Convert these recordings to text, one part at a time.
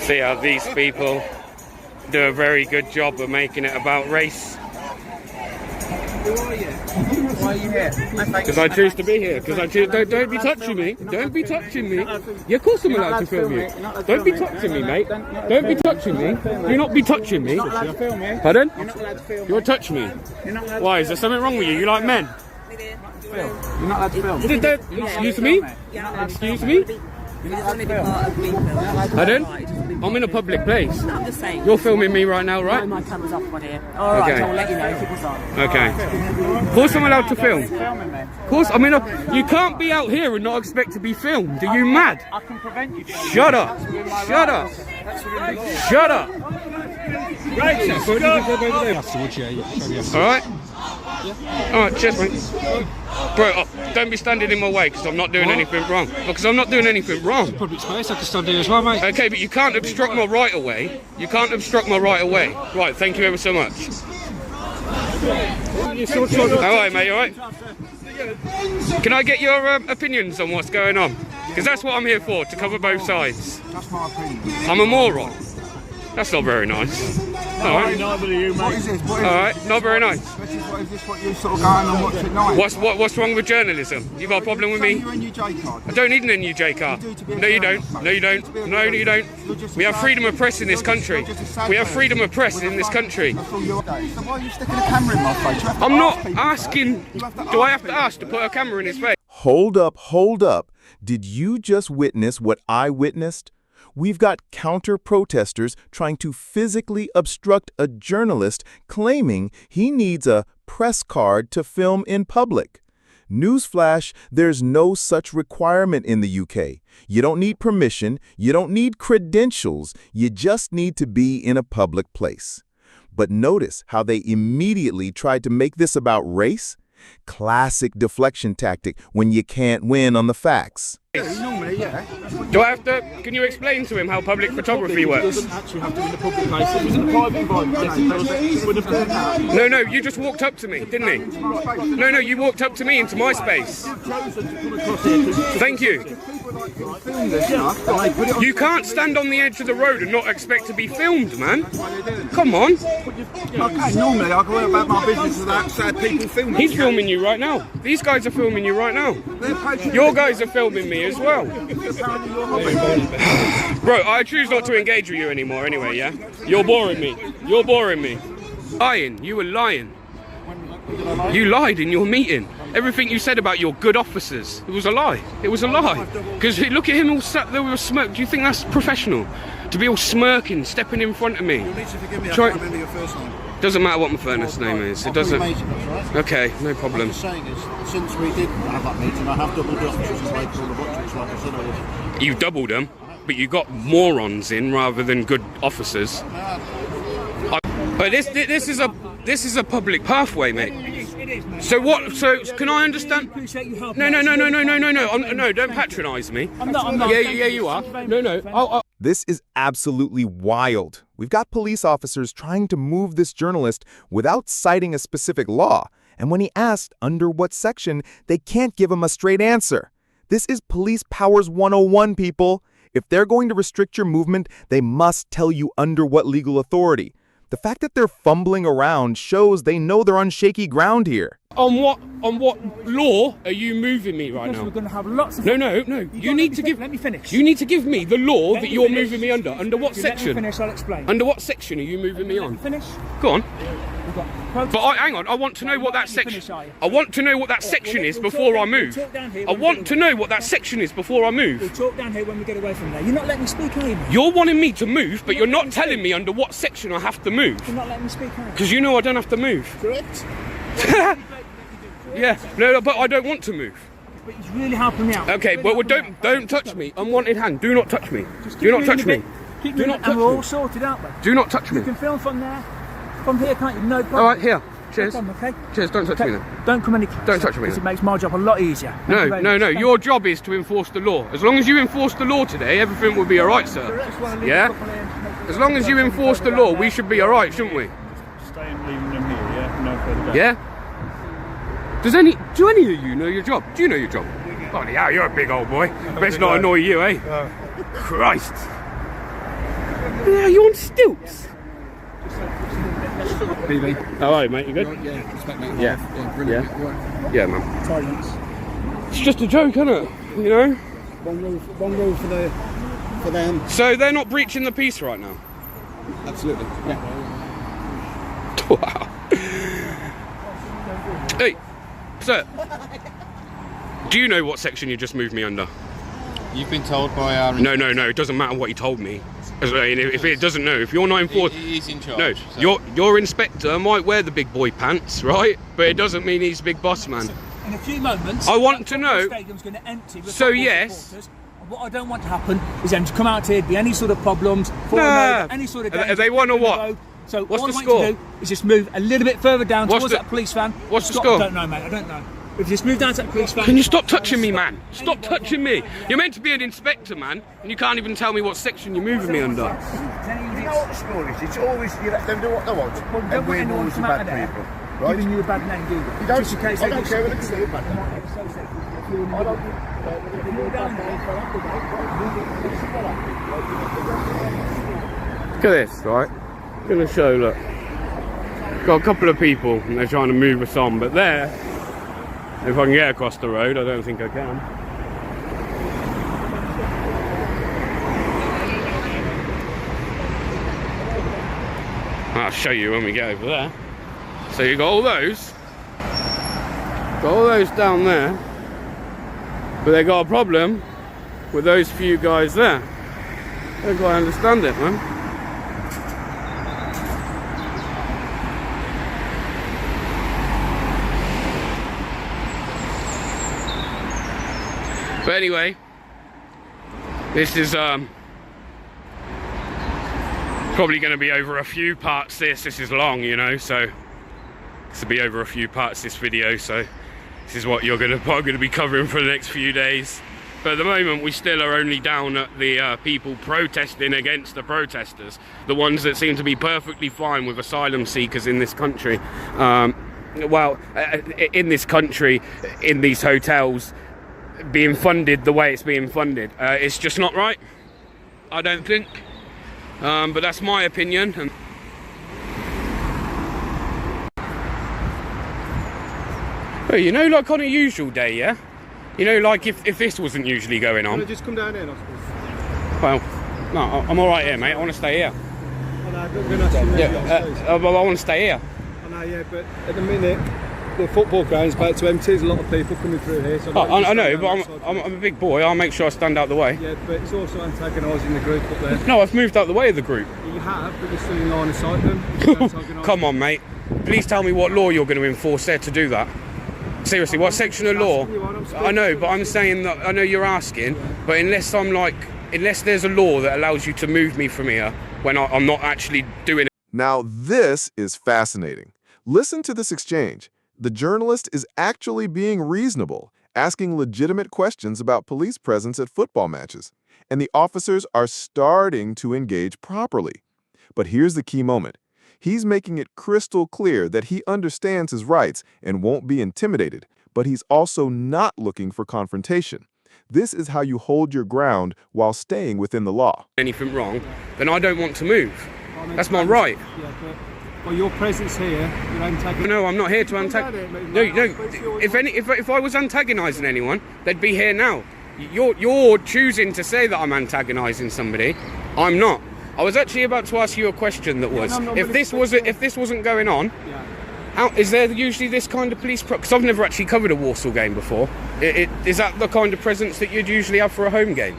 See how these people do a very good job of making it about race. Who are you? Why are you here? Because I choose to be here. Because I choose. Don't be touching me. Don't be touching me. Yeah, of course I'm allowed to film you. Don't be touching me, mate. Don't be touching me. Do not be touching me. Pardon? You're not allowed to film. You want to touch me? Why? Is there something wrong with you? You like men? You're not allowed to film. Excuse me? Excuse me? Pardon? I'm in a public place. I'm just saying. You're filming me right now, right? My camera's off on here. Alright, Okay. I'll let you know if it was on. Okay. Of course I'm allowed to film. Of course, I mean, you can't be out here and not expect to be filmed. Are you mad? I can prevent you. Shut up. Shut up. Shut up. Alright? Alright, cheers, mate. Bro, don't be standing in my way because I'm not doing anything wrong. Because I'm not doing anything wrong. Public space, I can stand here as well, mate. Okay, but you can't obstruct my right of way. You can't obstruct my right of way. Right, thank you ever so much. Alright, mate, alright? Can I get your opinions on what's going on? Because that's what I'm here for, to cover both sides. That's my opinion. I'm a moron. That's not very nice. Alright. What is this? Alright, not very nice. Is this what you sort of go on and watch at night? What's wrong with journalism? You got a problem with me? Your NUJ card. I don't need an NUJ card. No, you don't. No, you don't. No, you don't. We have freedom of press in this country. We have freedom of press in this country. So why are you sticking a camera in my face? I'm not asking. Do I have to ask to put a camera in his face? Hold up, hold up. Did you just witness what I witnessed? We've got counter-protesters trying to physically obstruct a journalist claiming he needs a press card to film in public. Newsflash, there's no such requirement in the UK. You don't need permission, you don't need credentials, you just need to be in a public place. But notice how they immediately tried to make this about race? Classic deflection tactic when you can't win on the facts. Normally, yeah. Do I have to? Can you explain to him how public photography works? Actually have to be in the public place. If it was in a private environment, would have done that. No, you just walked up to me, didn't he? No, you walked up to me into my space. Thank you. You can't stand on the edge of the road and not expect to be filmed, man. Come on. Okay, normally I go about my business without sad people filming. He's filming you right now. These guys are filming you right now. Your guys are filming me as well. Bro, I choose not to engage with you anymore anyway, yeah? You're boring me. You're boring me. Lying. You were lying. You lied in your meeting. Everything you said about your good officers, it was a lie. It was a lie. Because look at him all sat there with a smirk. Do you think that's professional? To be all smirking, stepping in front of me. You need to forgive me, I can't remember your first name. Doesn't matter what my first name is. It doesn't. Okay, no problem. What I'm saying is, since we did have that meeting, I have doubled the officers and made all the butchers like I said I would. You doubled them, but you got morons in rather than good officers. But this is a public pathway, mate. So what? So can I understand? No. No, don't patronise me. I'm not. Yeah, you are. No. This is absolutely wild. We've got police officers trying to move this journalist without citing a specific law. And when he asked under what section, they can't give him a straight answer. This is Police Powers 101, people. If they're going to restrict your movement, they must tell you under what legal authority. The fact that they're fumbling around shows they know they're on shaky ground here. On what law are you moving me right now? We're going to have lots of... No. You need to give... Let me finish. You need to give me the law that you're moving me under. Under what section? Let me finish, I'll explain. Under what section are you moving me on? Finish. Go on. But hang on, I want to know what that section... I want to know what that section is before I move. I want to know what that section is before I move. We'll talk down here when we get away from there. You're not letting me speak, are you? You're wanting me to move, but you're not telling me under what section I have to move. You're not letting me speak, are you? Because you know I don't have to move. Correct. Yeah, no, but I don't want to move. But he's really helping me out. Okay, well, don't touch me. Unwanted hand. Do not touch me. Do not touch me. Do not touch me. And we're all sorted out, though. Do not touch me. You can film from there. From here, can't you? No problem. All right, here. Cheers. No problem, okay? Cheers. Don't touch me then. Don't come any closer. Don't touch me Because then. it makes my job a lot easier. No. Your job is to enforce the law. As long as you enforce the law today, everything will be all right, sir. Yeah? As long as you enforce the law, we should be all right, shouldn't we? Stay and leaving them here, yeah? No further down. Yeah? Do any of you know your job? Do you know your job? Bloody hell, you're a big old boy. Best not annoy you, eh? Christ. Yeah, you on stilts? BB. All right, mate. You good? Yeah, respect, mate. Yeah. Yeah, brilliant. Yeah. You all right? Yeah, man. Silence. It's just a joke, isn't it? You know. One rule for them. So they're not breaching the peace right now. Absolutely. Yeah. Wow. Hey, sir. Do you know what section you just moved me under? You've been told by our... No. It doesn't matter what he told me. If it doesn't know, if you're not enforced... He's in charge. No, so. your inspector might wear the big boy pants, right? But it doesn't mean he's big boss man. In a few moments, I want to know... the stadium's going to empty with So, football yes... supporters. And what I don't want to happen is them to come out here, be any sort of problems, fall Nah. over, any sort of Are danger. they won or in the what? road. So What's all the I want score? you to do is just move a little bit further down What's towards the- that police van. what's the Stop- score? I don't know, mate. I don't know. If you just move down to that police van. Can you stop touching me, man? Stop touching me. You're meant to be an inspector, man, and you can't even tell me what section you're moving me under. You know what the score is? It's always you let them do what they want. Well, don't and want we're anyone always to the come out bad there people. Right? giving you a bad name, do you? You don't, Just in case I they don't do care whether something. it's a bad name. I don't Look at this, right? I'm gonna show, look. Got a couple of people and they're trying to move us on, but there, if I can get across the road, I don't think I can. I'll show you when we get over there. So you got all those down there, but they got a problem with those few guys there. I don't quite understand it, man. But anyway, this is probably going to be over a few parts. This is long, you know, so this will be over a few parts, this video. So this is what I'm going to be covering for the next few days. But at the moment, we still are only down at the people protesting against the protesters, the ones that seem to be perfectly fine with asylum seekers in this country. In this country, in these hotels, being funded the way it's being funded. It's just not right, I don't think. But that's my opinion. Oh, you know, like on a usual day, yeah? You know, like if this wasn't usually going on. Just come down here, I suppose. Well, no, I'm all right here, mate. I want to stay here. I know, but we're going to I want to stay here. I know, yeah, but at the minute, the football ground's about to empty. There's a lot of people coming through here. So I know, but I'm a big boy. I'll make sure I stand out the way. Yeah, but it's also antagonising the group up there. No, I've moved out the way of the group. You have, but you're still in line of sight them. Come on, mate. Please tell me what law you're going to enforce there to do that. Seriously, what section of law? I know, but I'm saying that I know you're asking, but unless there's a law that allows you to move me from here when I'm not actually doing it. Now, this is fascinating. Listen to this exchange. The journalist is actually being reasonable, asking legitimate questions about police presence at football matches, and the officers are starting to engage properly. But here's the key moment. He's making it crystal clear that he understands his rights and won't be intimidated, but he's also not looking for confrontation. This is how you hold your ground while staying within the law. Anything wrong, then I don't want to move. That's my right. Yeah, but well, your presence here, you're antagonising. No, I'm not here to antagonize. No. If I was antagonising anyone, they'd be here now. You're choosing to say that I'm antagonising somebody. I'm not. I was actually about to ask you a question that was, if this wasn't going on, is there usually this kind of police? Because I've never actually covered a Walsall game before. Is that the kind of presence that you'd usually have for a home game?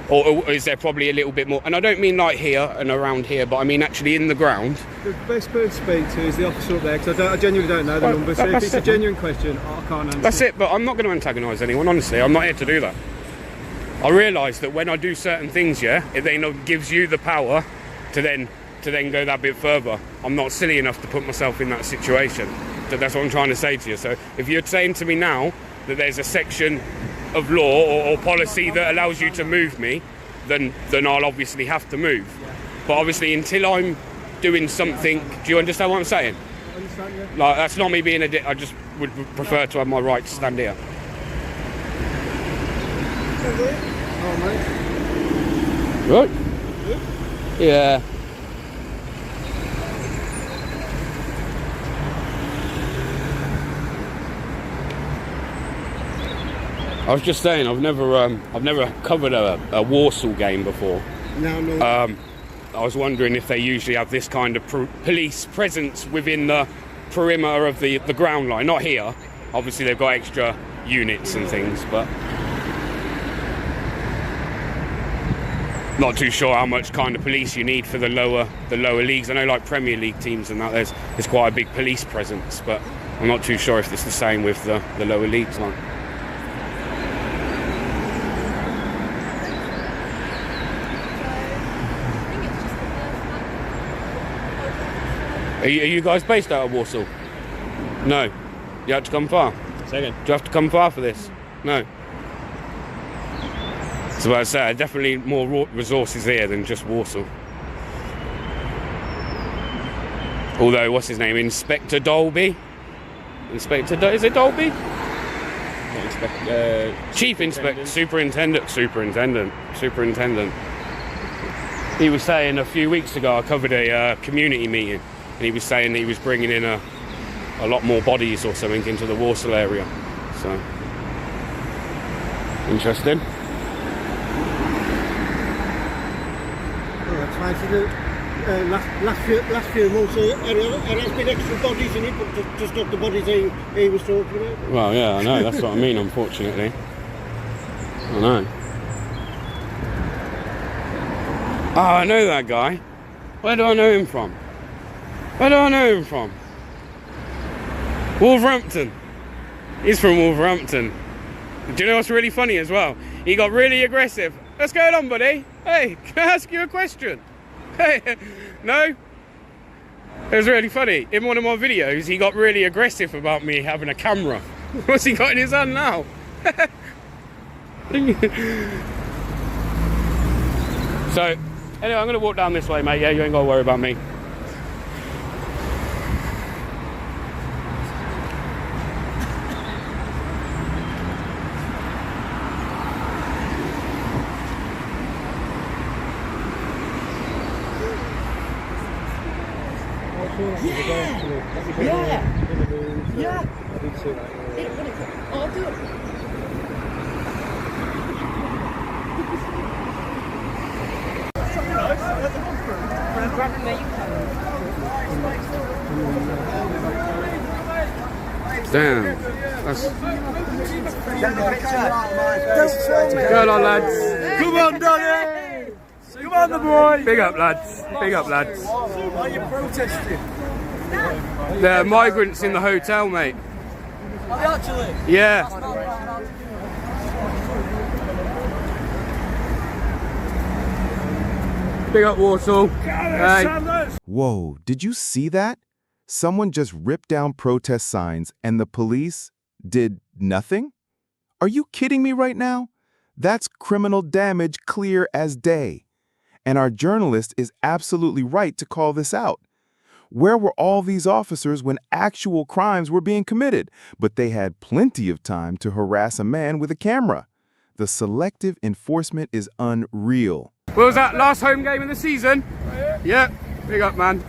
Or is there probably a little bit more? And I don't mean like here and around here, but I mean actually in the ground. The best person to speak to is the officer up there, because I genuinely don't know the number. So if it's a genuine question, I can't answer. That's it, but I'm not going to antagonise anyone, honestly. I'm not here to do that. I realise that when I do certain things, it then gives you the power to then go that bit further. I'm not silly enough to put myself in that situation. That's what I'm trying to say to you. So if you're saying to me now that there's a section of law or policy that allows you to move me, then I'll obviously have to move. But obviously until I'm doing something, do you understand what I'm saying? I understand, yeah. Like, that's not me being a dick. I just would prefer to have my right to stand here. Oh, mate. Right. Yeah. I was just saying, I've never covered a Warsaw game before. No. I was wondering if they usually have this kind of police presence within the perimeter of the ground line. Not here. Obviously, they've got extra units and things, but not too sure how much kind of police you need for the lower leagues. I know, like Premier League teams and that, there's quite a big police presence, but I'm not too sure if it's the same with the lower leagues line. Are you guys based out of Warsaw? No. You had to come far? Second. Do you have to come far for this? No. So I say, definitely more resources here than just Warsaw. Although, what's his name? Inspector Dolby? Is it Dolby? Chief Inspector, Superintendent. He was saying a few weeks ago, I covered a community meeting, and he was saying that he was bringing in a lot more bodies or something into the Warsaw area. So, interesting. That's nice to do. Last few months, there has been extra bodies in it, but just not the bodies he was talking about. Well, yeah, I know. That's what I mean. Unfortunately, I know. Oh, I know that guy. Where do I know him from? Wolverhampton. He's from Wolverhampton. Do you know what's really funny as well? He got really aggressive. What's going on, buddy? Hey, can I ask you a question? Hey, no? It was really funny. In one of my videos, he got really aggressive about me having a camera. What's he got in his hand now? So, anyway, I'm going to walk down this way, mate. Yeah, you ain't got to worry about me. Yeah. I did see that. I'll do it. Damn. That's... Go on, lads. Come on, Donny! Come on, the boy! Big up, lads. Big up, lads. Why are you protesting? The migrants in the hotel, mate. Are they actually? Yeah. Big up, Warsaw. Hey. Whoa, did you see that? Someone just ripped down protest signs and the police did nothing? Are you kidding me right now? That's criminal damage clear as day. And our journalist is absolutely right to call this out. Where were all these officers when actual crimes were being committed? But they had plenty of time to harass a man with a camera. The selective enforcement is unreal. What was that, last home game of the season? Yeah, big up, man.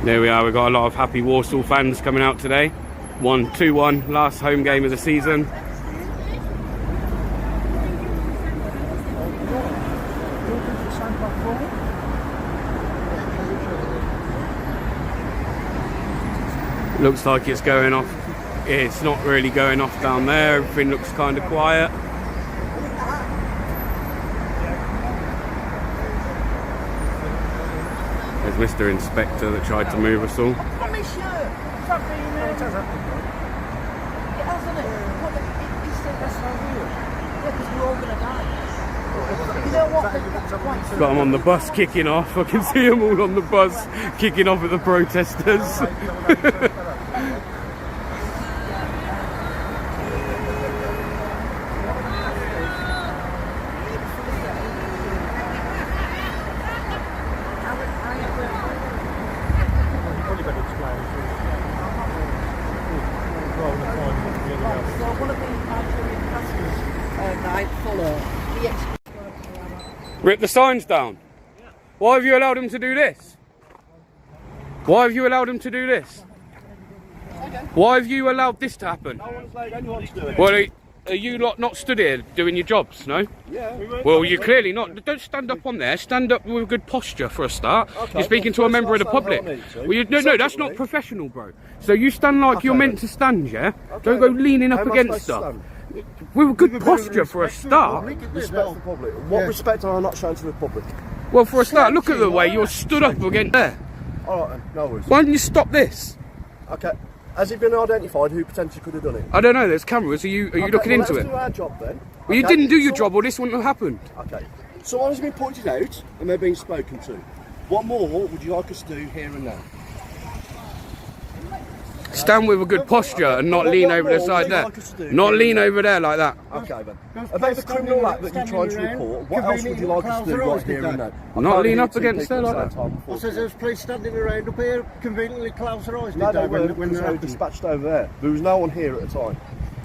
There we are, we've got a lot of happy Warsaw fans coming out today. 2-1, last home game of the season. Looks like it's going off. It's not really going off down there. Everything looks kind of quiet. There's Mr. Inspector that tried to move us all. Got my shirt. It's not being there. It hasn't it? He said that's so weird. Yeah, because we're all going to die. You know what? Got them on the bus kicking off. I can see them all on the bus kicking off at the protesters. So one of the Nigerian pastors, Rip the signs down. Why have you allowed him to do this? Why have you allowed him to do this? Why have you allowed this to happen? Well, are you lot not stood here doing your jobs, no? Yeah. Well, you're clearly not. Don't stand up on there. Stand up with good posture for a start. You're speaking to a member of the public. Well, no, that's not professional, bro. So you stand like you're meant to stand, yeah? Don't go leaning up against stuff. With good posture for a start. Respect for the public. What respect am I not showing to the public? Well, for a start, look at the way you're stood up against there. Alright then, no worries. Why don't you stop this? Okay. Has it been identified who potentially could have done it? I don't know, there's cameras. Are you looking into let's it? do our job then. Well, you didn't do your job or this wouldn't have happened. Okay. Someone has been pointed out and they're being spoken to. What more would you like us to do here and now? Stand with a good posture and not lean over the side there. Not lean over there like that. Okay then. About the criminal act that you're trying to report, what else would you like us to do right here and now? Not lean up against there like that. I says there's police standing around up here, conveniently close their eyes. No, they were dispatched over there. There was no one here at the time.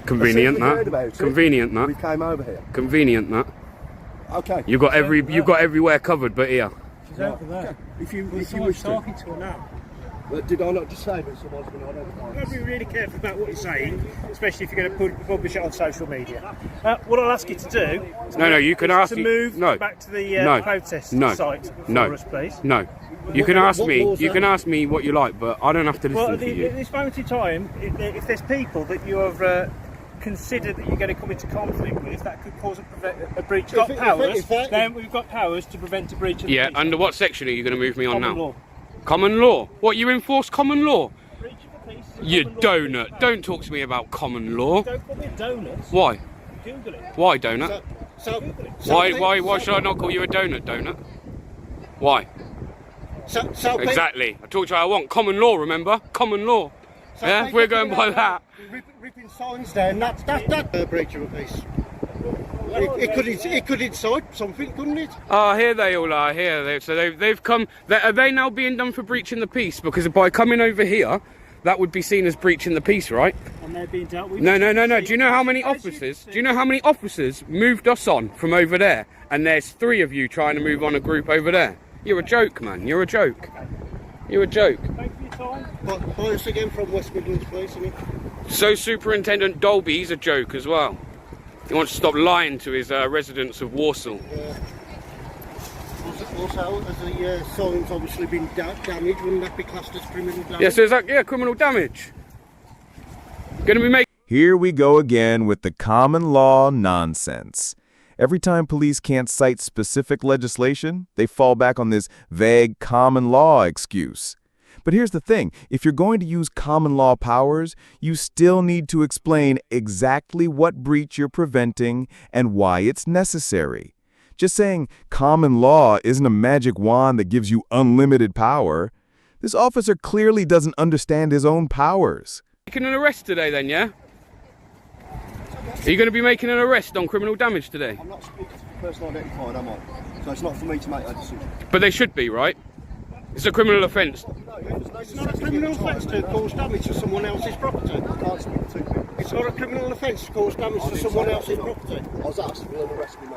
Convenient As soon as we heard that. about it, Convenient We that. came over here. Convenient that. Okay. You got everywhere covered, but here. If you wish to. talking to her now. Did I not just say that someone's been identified? You've got to be really careful about what you're saying, especially if you're going to publish it on social media. What I'll ask you to do is No, you can ask to me. move No. back to the No. protest site for No. us, please. No. You can ask me. You can ask me what you like, but I don't have to Well, listen at to you. this moment in time, if there's people that you have considered that you're going to come into conflict with, that could cause a breach. Then we've got powers to prevent a breach of the Yeah. peace. Under what section are you going to move me on Common now? law. Common law. What, you enforce common law? Breach of the peace is a You common law. donut. Don't talk to me about common law. Don't call me a donut. Why? Google it. Why donut? Why should I not call you a donut? Why? Exactly. I talked to you. I want common law. Remember, common law. Yeah, we're going by that. Ripping signs down, that's breach of a peace. It could incite something, couldn't it? Ah, here they all are. Here, so they've come. Are they now being done for breaching the peace? Because by coming over here, that would be seen as breaching the peace, right? And they're being dealt with. No. Do you know how many officers? Do you know how many officers moved us on from over there? And there's 3 of you trying to move on a group over there. You're a joke, man. You're a joke. You're a joke. Thank you for your time. But buy us again from West Midlands Police, isn't it? So Superintendent Dolby's a joke as well. He wants to stop lying to his residents of Warsaw. Also, as the sign's obviously been damaged, wouldn't that be classed as criminal damage? Yeah, so it's like, criminal damage. Going to be making. Here we go again with the common law nonsense. Every time police can't cite specific legislation, they fall back on this vague common law excuse. But here's the thing, if you're going to use common law powers, you still need to explain exactly what breach you're preventing and why it's necessary. Just saying common law isn't a magic wand that gives you unlimited power. This officer clearly doesn't understand his own powers. Making an arrest today then, yeah? Are you going to be making an arrest on criminal damage today? I'm not speaking to the person identified, am I? So it's not for me to make that decision. But they should be, right? It's a criminal offence. It's not a criminal offence to cause damage to someone else's property. I can't speak to people. It's not a criminal offence to cause damage to someone else's property. I was asked, will an arrest be made?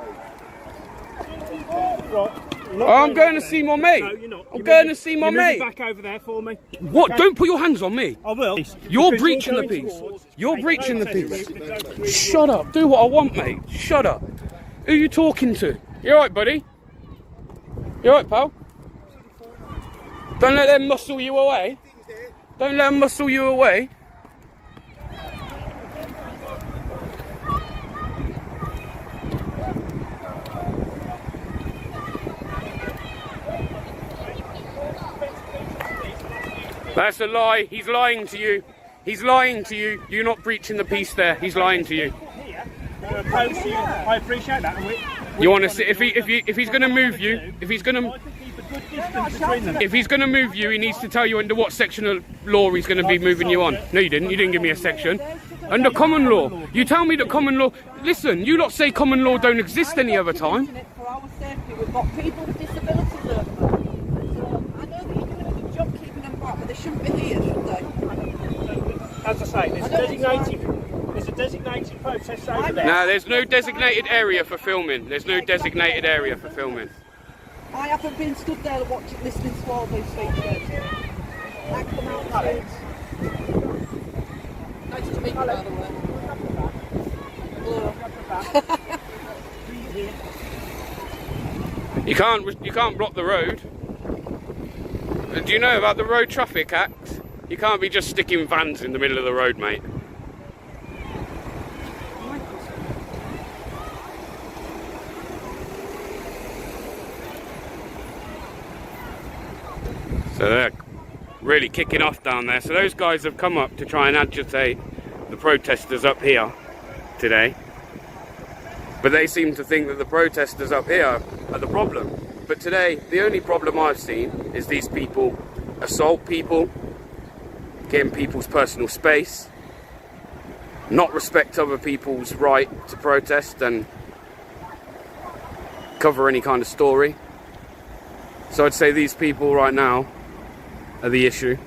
I'm going to see my mate. No, you're not. I'm going to see my mate. Back over there for me. What? Don't put your hands on me. I will. You're Because breaching the going peace. towards You're a breaching the protest peace. route that goes Shut up. Do what I want, mate. Shut up. Who are you talking to? You alright, buddy? You alright, pal? Don't let them muscle you away. Don't let them muscle you away. That's a lie. He's lying to you. He's lying to you. You're not breaching the peace there. He's lying to you. opposed to you. I appreciate that. And You want to see if he's going to move you, if he's going to move you, he needs to tell you under what section of law he's going to be moving you on. No, you didn't. You didn't give me a section. Under common law. You tell me that common law. Listen, you lot say common law don't exist any other time. For our safety, we've got people with disabilities over there. So I know that you're doing a good job keeping them back, but they shouldn't be here, should they? As I say, there's a designated protest over there. No, there's no designated area for filming. There's no designated area for filming. I haven't been stood there watching, listening to all those speeches. I come out and nice to meet you, by the way. You can't block the road. Do you know about the Road Traffic Act? You can't be just sticking vans in the middle of the road, mate. So they're really kicking off down there. So those guys have come up to try and agitate the protesters up here today. But they seem to think that the protesters up here are the problem. But today, the only problem I've seen is these people assault people, get in people's personal space, not respect other people's right to protest and cover any kind of story. So I'd say these people right now are the issue.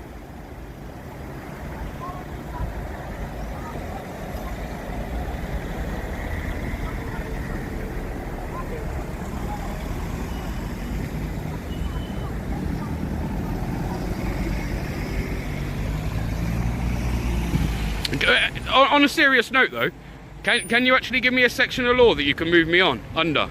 On a serious note though, can you actually give me a section of law that you can move me on under?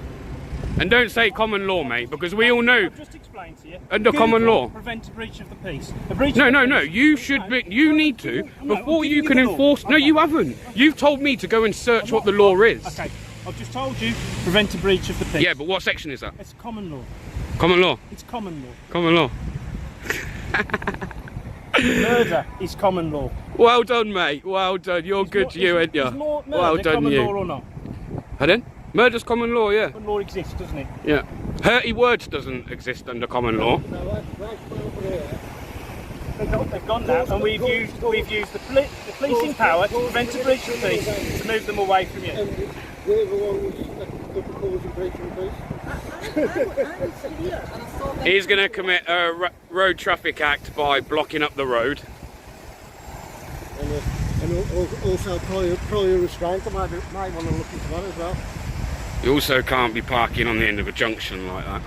And don't say common law, mate, because we all know. I've just explained to you. Under common law. Prevent a breach of the peace. No. You need to before you can enforce. No, you haven't. You've told me to go and search what the law is. Okay, I've just told you prevent a breach of the peace. Yeah, but what section is that? It's common law. Common law. It's common law. Common law. Murder is common law. Well done, mate. Well done. You're good, you, ain't you? Well done, common you. law or not? Pardon? Murder's common law, yeah. Common law exists, doesn't it? Yeah. Hurty words doesn't exist under common law. They've gone now, and we've used the policing power to prevent a breach of peace to move them away from you. And we're the ones that are causing breaching peace. He's going to commit a road traffic act by blocking up the road. And also prior restraint. I might want to look into that as well. You also can't be parking on the end of a junction like that.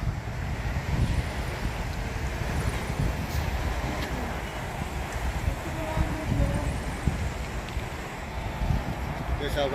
Yes, I'll